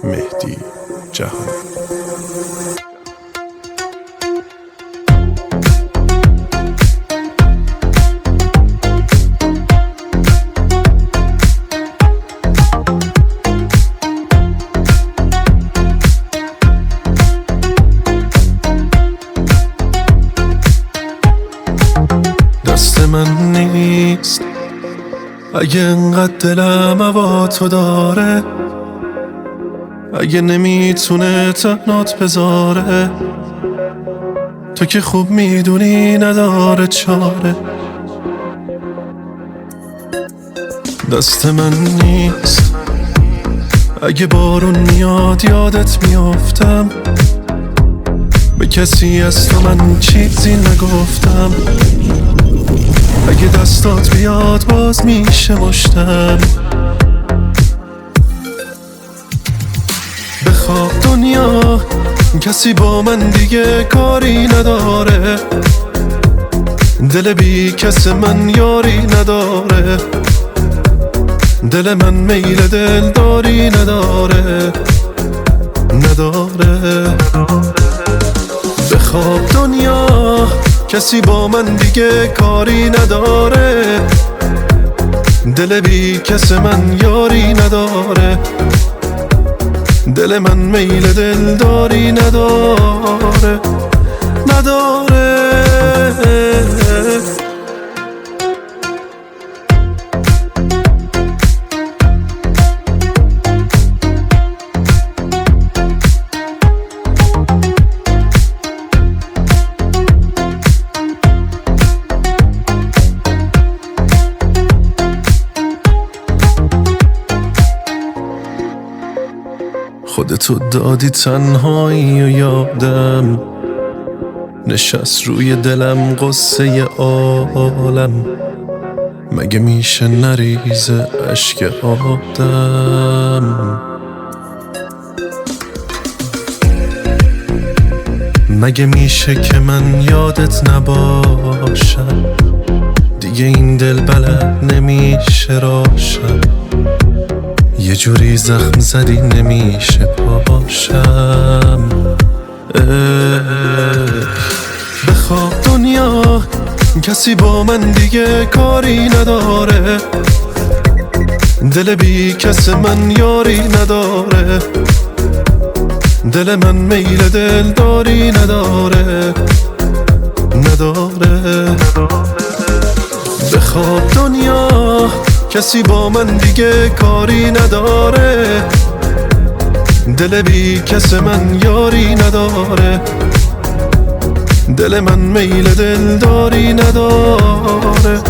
مهدی جهانی. دست من نیست اگه انقدر دلم هوا تو داره، اگه نمیتونه تنات بذاره، تو که خوب میدونی نداره چاره. دست من نیست اگه بارون میاد یادت میافتم، به کسی از تو من چیزی نگفتم. اگه دستات بیاد باز میشه مشتم. بخواب دنیا کسی با من دیگه کاری نداره، دل بی کس من یاری نداره، دل من میل دلداری نداره. بخواب دنیا کسی با من دیگه کاری نداره، دل بی کس من یاری نداره، دل من میل دلداری نداره. خودتو دادی تنهایی و یادم نشست روی دلم قصه عالم. مگه میشه نریزه اشک آدم؟ مگه میشه که من یادت نباشم؟ دیگه این دل بلد نمیشه راشم، یه جوری زخم زدی نمیشه پاشم. بخواب دنیا کسی با من دیگه کاری نداره، دل بی کس من یاری نداره، دل من میل دلداری نداره. بخواب دنیا کسی با من دیگه کاری نداره، دل بی کس من یاری نداره، دل من میل دلداری نداره.